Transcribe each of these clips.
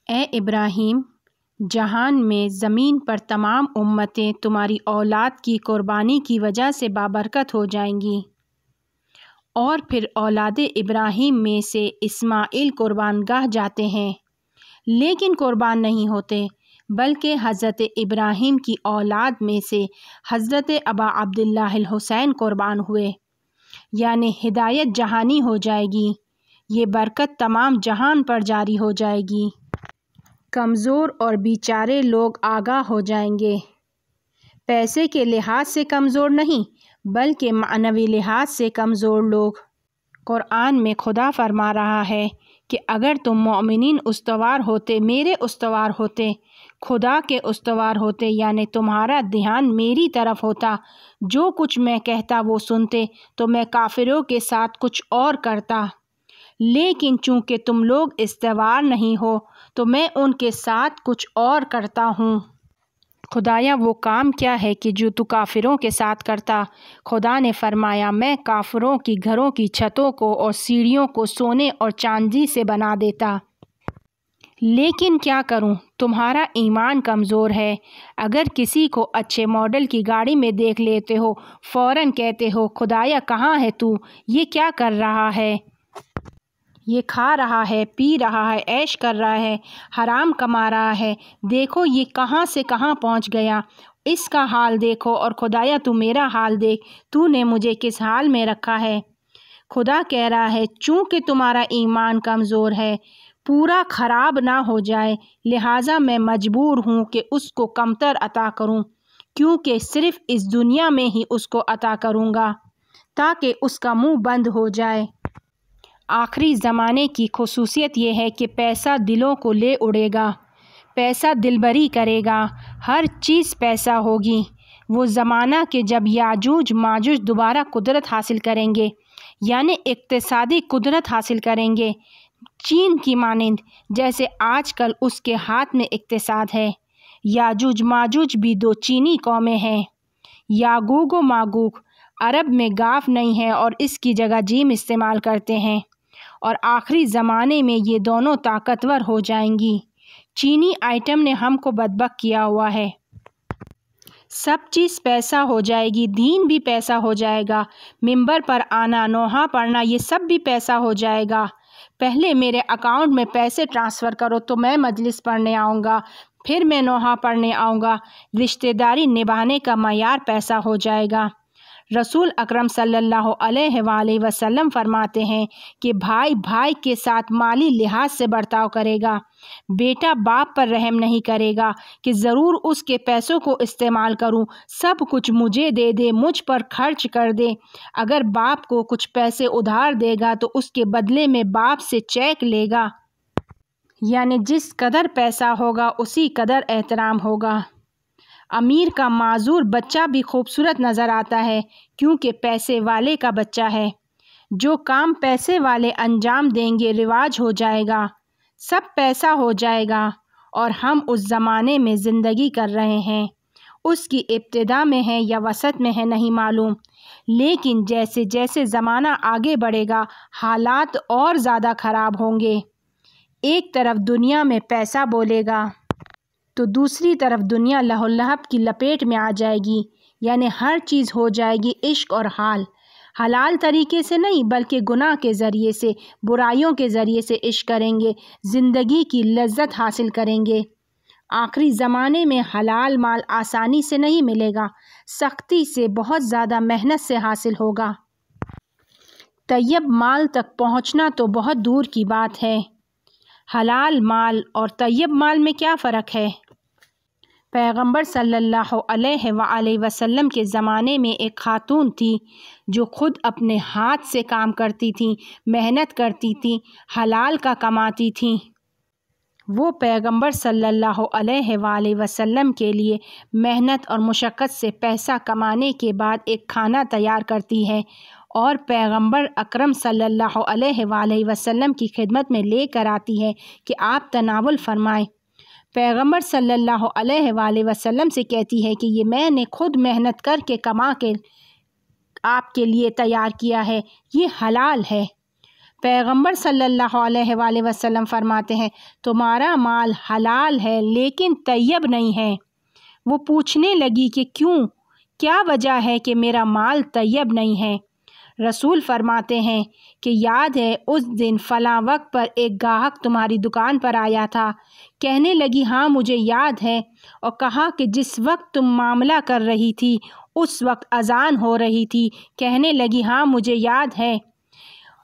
اے ابراہیم، جہان میں زمین پر تمام امتیں تمہاری اولاد کی قربانی کی وجہ سے بابرکت ہو جائیں گی۔ اور پھر اولاد ابراہیم میں سے اسماعیل قربان گاہ جاتے ہیں لیکن قربان نہیں ہوتے، بلکہ حضرت ابراہیم کی اولاد میں سے حضرت ابا عبداللہ الحسین قربان ہوئے، یعنی ہدایت جہانی ہو جائے گی، یہ برکت تمام جہان پر جاری ہو جائے گی۔ کمزور اور بیچارے لوگ آگاہ ہو جائیں گے، پیسے کے لحاظ سے کمزور نہیں بلکہ معنوی لحاظ سے کمزور لوگ۔ قرآن میں خدا فرما رہا ہے کہ اگر تم مومنین استوار ہوتے، میرے استوار ہوتے، خدا کے استوار ہوتے، یعنی تمہارا دھیان میری طرف ہوتا، جو کچھ میں کہتا وہ سنتے، تو میں کافروں کے ساتھ کچھ اور کرتا، لیکن چونکہ تم لوگ استوار نہیں ہو تو میں ان کے ساتھ کچھ اور کرتا ہوں۔ خدایا وہ کام کیا ہے کہ جو تو کافروں کے ساتھ کرتا؟ خدا نے فرمایا، میں کافروں کی گھروں کی چھتوں کو اور سیڑھیوں کو سونے اور چاندی سے بنا دیتا، لیکن کیا کروں، تمہارا ایمان کمزور ہے۔ اگر کسی کو اچھے ماڈل کی گاڑی میں دیکھ لیتے ہو، فوراً کہتے ہو، خدایا کہاں ہے تو؟ یہ کیا کر رہا ہے؟ یہ کھا رہا ہے، پی رہا ہے، عیش کر رہا ہے، حرام کما رہا ہے، دیکھو یہ کہاں سے کہاں پہنچ گیا، اس کا حال دیکھو، اور خدایا تو میرا حال دیکھ، تو نے مجھے کس حال میں رکھا ہے۔ خدا کہہ رہا ہے، چونکہ تمہارا ایمان کمزور ہے، پورا خراب نہ ہو جائے، لہٰذا میں مجبور ہوں کہ اس کو کمتر عطا کروں، کیونکہ صرف اس دنیا میں ہی اس کو عطا کروں گا تاکہ اس کا منہ بند ہو جائے۔ آخری زمانے کی خصوصیت یہ ہے کہ پیسہ دلوں کو لے اڑے گا، پیسہ دلبری کرے گا، ہر چیز پیسہ ہوگی۔ وہ زمانہ کہ جب یاجوج ماجوج دوبارہ قدرت حاصل کریں گے، یعنی اقتصادی قدرت حاصل کریں گے، چین کی مانند، جیسے آج کل اس کے ہاتھ میں اقتصاد ہے۔ یاجوج ماجوج بھی دو چینی قومیں ہیں، یاگوگ و ماگوگ۔ عرب میں گاف نہیں ہے اور اس کی جگہ جیم استعمال کرتے ہیں، اور آخری زمانے میں یہ دونوں طاقتور ہو جائیں گی۔ چینی آئٹم نے ہم کو بدبخت کیا ہوا ہے۔ سب چیز پیسہ ہو جائے گی، دین بھی پیسہ ہو جائے گا، منبر پر آنا، نوحہ پڑھنا، یہ سب بھی پیسہ ہو جائے گا۔ پہلے میرے اکاؤنٹ میں پیسے ٹرانسفر کرو تو میں مجلس پڑھنے آؤں گا، پھر میں نوحہ پڑھنے آؤں گا، رشتہ داری نبھانے کا معیار پیسہ ہو جائے گا۔ رسول اکرم صلی اللہ علیہ وآلہ وسلم فرماتے ہیں کہ بھائی بھائی کے ساتھ مالی لحاظ سے برتاؤ کرے گا، بیٹا باپ پر رحم نہیں کرے گا کہ ضرور اس کے پیسوں کو استعمال کروں، سب کچھ مجھے دے دے، مجھ پر خرچ کر دے۔ اگر باپ کو کچھ پیسے ادھار دے گا تو اس کے بدلے میں باپ سے چیک لے گا، یعنی جس قدر پیسہ ہوگا اسی قدر احترام ہوگا۔ امیر کا معذور بچہ بھی خوبصورت نظر آتا ہے کیونکہ پیسے والے کا بچہ ہے۔ جو کام پیسے والے انجام دیں گے رواج ہو جائے گا، سب پیسہ ہو جائے گا، اور ہم اس زمانے میں زندگی کر رہے ہیں۔ اس کی ابتدا میں ہے یا وسط میں ہے نہیں معلوم، لیکن جیسے جیسے زمانہ آگے بڑھے گا حالات اور زیادہ خراب ہوں گے۔ ایک طرف دنیا میں پیسہ بولے گا تو دوسری طرف دنیا لہو و لہب کی لپیٹ میں آ جائے گی، یعنی ہر چیز ہو جائے گی عشق اور حال، حلال طریقے سے نہیں بلکہ گناہ کے ذریعے سے، برائیوں کے ذریعے سے عشق کریں گے، زندگی کی لذت حاصل کریں گے۔ آخری زمانے میں حلال مال آسانی سے نہیں ملے گا، سختی سے، بہت زیادہ محنت سے حاصل ہوگا۔ طیب مال تک پہنچنا تو بہت دور کی بات ہے۔ حلال مال اور طیب مال میں کیا فرق ہے؟ پیغمبر صلی اللہ علیہ وآلہ وسلم کے زمانے میں ایک خاتون تھی جو خود اپنے ہاتھ سے کام کرتی تھیں، محنت کرتی تھیں، حلال کا کماتی تھیں۔ وہ پیغمبر صلی اللہ علیہ وآلہ وسلم کے لیے محنت اور مشقت سے پیسہ کمانے کے بعد ایک کھانا تیار کرتی ہے اور پیغمبر اکرم صلی اللہ علیہ وآلہ وسلم کی خدمت میں لے کر آتی ہے کہ آپ تناول فرمائیں۔ پیغمبر صلی اللہ علیہ وآلہ وسلم سے کہتی ہے کہ یہ میں نے خود محنت کر کے کما کے آپ کے لیے تیار کیا ہے، یہ حلال ہے۔ پیغمبر صلی اللہ علیہ وآلہ وسلم فرماتے ہیں تمہارا مال حلال ہے لیکن طیب نہیں ہے۔ وہ پوچھنے لگی کہ کیوں، کیا وجہ ہے کہ میرا مال طیب نہیں ہے؟ رسول فرماتے ہیں کہ یاد ہے اس دن فلاں وقت پر ایک گاہک تمہاری دکان پر آیا تھا؟ کہنے لگی ہاں مجھے یاد ہے، اور کہا کہ جس وقت تم معاملہ کر رہی تھی اس وقت اذان ہو رہی تھی؟ کہنے لگی ہاں مجھے یاد ہے۔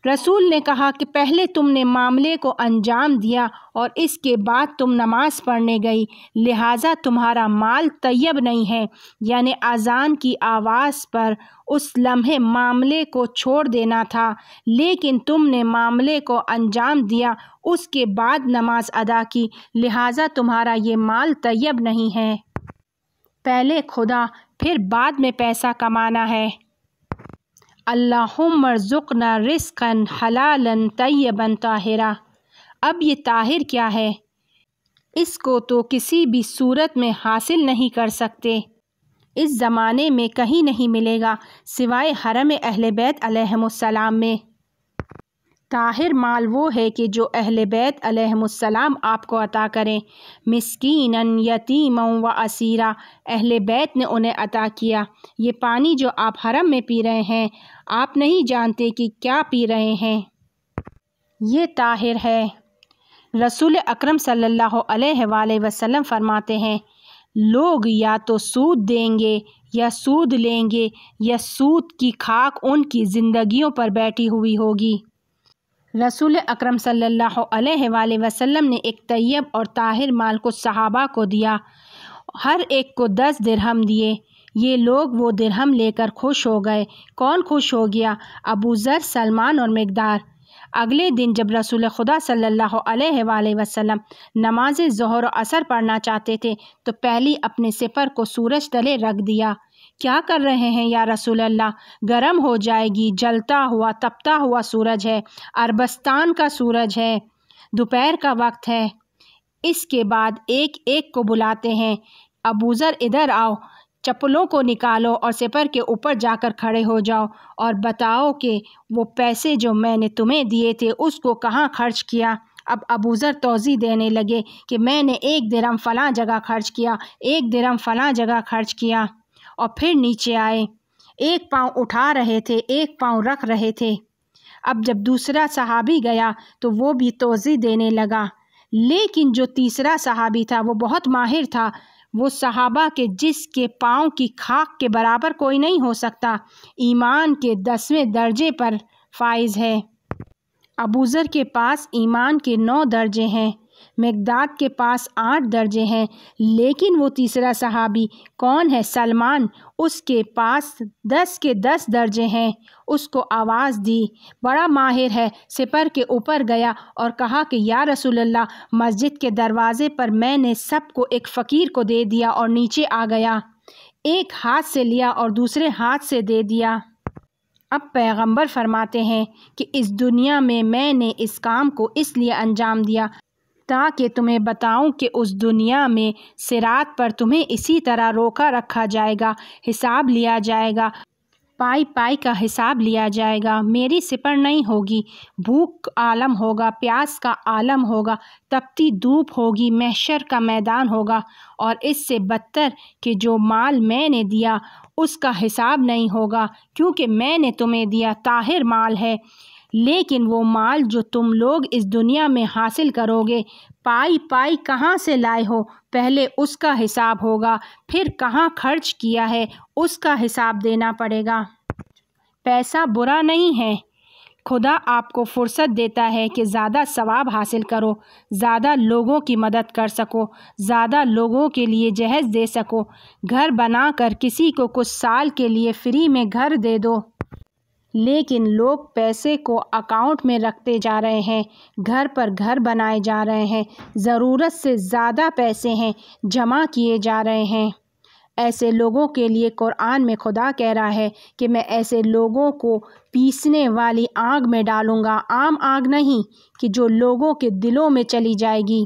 رسول نے کہا کہ پہلے تم نے معاملے کو انجام دیا اور اس کے بعد تم نماز پڑھنے گئی، لہٰذا تمہارا مال طیب نہیں ہے، یعنی اذان کی آواز پر اس لمحے معاملے کو چھوڑ دینا تھا، لیکن تم نے معاملے کو انجام دیا، اس کے بعد نماز ادا کی، لہٰذا تمہارا یہ مال طیب نہیں ہے۔ پہلے خدا پھر بعد میں پیسہ کمانا ہے۔ اللہم ارزقنا رزقا حلالا طیبا طاہرا۔ اب یہ طاہر کیا ہے؟ اس کو تو کسی بھی صورت میں حاصل نہیں کر سکتے، اس زمانے میں کہیں نہیں ملے گا سوائے حرم اہل بیت علیہم السلام میں۔ طاہر مال وہ ہے کہ جو اہل بیت علیہم السلام آپ کو عطا کریں، مسکینا یتیما و اسیرا، اہل بیت نے انہیں عطا کیا۔ یہ پانی جو آپ حرم میں پی رہے ہیں آپ نہیں جانتے کہ کیا پی رہے ہیں، یہ طاہر ہے۔ رسول اکرم صلی اللہ علیہ وآلہ وسلم فرماتے ہیں لوگ یا تو سود دیں گے یا سود لیں گے یا سود کی خاک ان کی زندگیوں پر بیٹھی ہوئی ہوگی۔ رسول اکرم صلی اللہ علیہ وآلہ وسلم نے ایک طیب اور طاہر مال کو صحابہ کو دیا، ہر ایک کو 10 درہم دیے۔ یہ لوگ وہ درہم لے کر خوش ہو گئے۔ کون خوش ہو گیا؟ ابو ذر، سلمان اور مقدار۔ اگلے دن جب رسول خدا صلی اللہ علیہ وآلہ وسلم نماز ظہر و عصر پڑھنا چاہتے تھے تو پہلی اپنے سپر کو سورج تلے رکھ دیا۔ کیا کر رہے ہیں یا رسول اللہ؟ گرم ہو جائے گی، جلتا ہوا تپتا ہوا سورج ہے، عربستان کا سورج ہے، دوپہر کا وقت ہے۔ اس کے بعد ایک ایک کو بلاتے ہیں، ابو ذر ادھر آؤ، چپلوں کو نکالو اور سپر کے اوپر جا کر کھڑے ہو جاؤ اور بتاؤ کہ وہ پیسے جو میں نے تمہیں دیے تھے اس کو کہاں خرچ کیا۔ اب ابو ذر توضیح دینے لگے کہ میں نے 1 درہم فلاں جگہ خرچ کیا، 1 درہم فلاں جگہ خرچ کیا، اور پھر نیچے آئے، 1 پاؤں اٹھا رہے تھے، 1 پاؤں رکھ رہے تھے۔ اب جب دوسرا صحابی گیا تو وہ بھی توضیح دینے لگا، لیکن جو تیسرا صحابی تھا وہ بہت ماہر تھا، وہ صحابہ کے جس کے پاؤں کی خاک کے برابر کوئی نہیں ہو سکتا، ایمان کے 10ویں درجے پر فائز ہے۔ ابو ذر کے پاس ایمان کے 9 درجے ہیں، مقداد کے پاس 8 درجے ہیں، لیکن وہ تیسرا صحابی کون ہے؟ سلمان، اس کے پاس 10 کے 10 درجے ہیں۔ اس کو آواز دی، بڑا ماہر ہے، سپر کے اوپر گیا اور کہا کہ یا رسول اللہ، مسجد کے دروازے پر میں نے سب کو ایک فقیر کو دے دیا اور نیچے آ گیا، ایک ہاتھ سے لیا اور دوسرے ہاتھ سے دے دیا۔ اب پیغمبر فرماتے ہیں کہ اس دنیا میں نے اس کام کو اس لیے انجام دیا تاکہ تمہیں بتاؤں کہ اس دنیا میں صراط پر تمہیں اسی طرح روکا رکھا جائے گا، حساب لیا جائے گا، پائی پائی کا حساب لیا جائے گا، میری سپر نہیں ہوگی، بھوک عالم ہوگا، پیاس کا عالم ہوگا، تپتی دھوپ ہوگی، محشر کا میدان ہوگا، اور اس سے بدتر کہ جو مال میں نے دیا اس کا حساب نہیں ہوگا، کیونکہ میں نے تمہیں دیا طاہر مال ہے، لیکن وہ مال جو تم لوگ اس دنیا میں حاصل کرو گے، پائی پائی کہاں سے لائے ہو، پہلے اس کا حساب ہوگا، پھر کہاں خرچ کیا ہے اس کا حساب دینا پڑے گا۔ پیسہ برا نہیں ہے، خدا آپ کو فرصت دیتا ہے کہ زیادہ ثواب حاصل کرو، زیادہ لوگوں کی مدد کر سکو، زیادہ لوگوں کے لیے جہیز دے سکو، گھر بنا کر کسی کو کچھ سال کے لیے فری میں گھر دے دو۔ لیکن لوگ پیسے کو اکاؤنٹ میں رکھتے جا رہے ہیں، گھر پر گھر بنائے جا رہے ہیں، ضرورت سے زیادہ پیسے ہیں جمع کیے جا رہے ہیں۔ ایسے لوگوں کے لیے قرآن میں خدا کہہ رہا ہے کہ میں ایسے لوگوں کو پیسنے والی آگ میں ڈالوں گا، عام آگ نہیں کہ جو لوگوں کے دلوں میں چلی جائے گی۔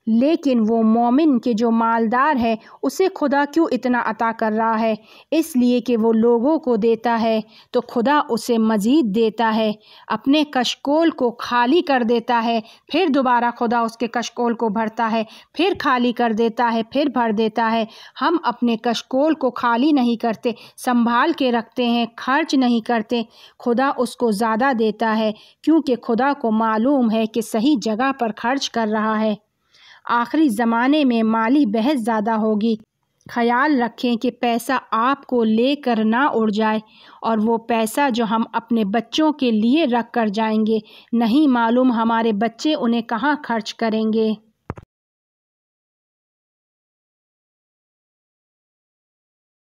لیکن وہ مومن کہ جو مالدار ہے اسے خدا کیوں اتنا عطا کر رہا ہے؟ اس لیے کہ وہ لوگوں کو دیتا ہے تو خدا اسے مزید دیتا ہے، اپنے کشکول کو خالی کر دیتا ہے، پھر دوبارہ خدا اس کے کشکول کو بھرتا ہے، پھر خالی کر دیتا ہے، پھر بھر دیتا ہے۔ ہم اپنے کشکول کو خالی نہیں کرتے، سنبھال کے رکھتے ہیں، خرچ نہیں کرتے، خدا اس کو زیادہ دیتا ہے کیونکہ خدا کو معلوم ہے کہ صحیح جگہ پر خرچ کر رہا ہے۔ آخری زمانے میں مالی بحث زیادہ ہوگی۔ خیال رکھیں کہ پیسہ آپ کو لے کر نہ اڑ جائے، اور وہ پیسہ جو ہم اپنے بچوں کے لیے رکھ کر جائیں گے، نہیں معلوم ہمارے بچے انہیں کہاں خرچ کریں گے۔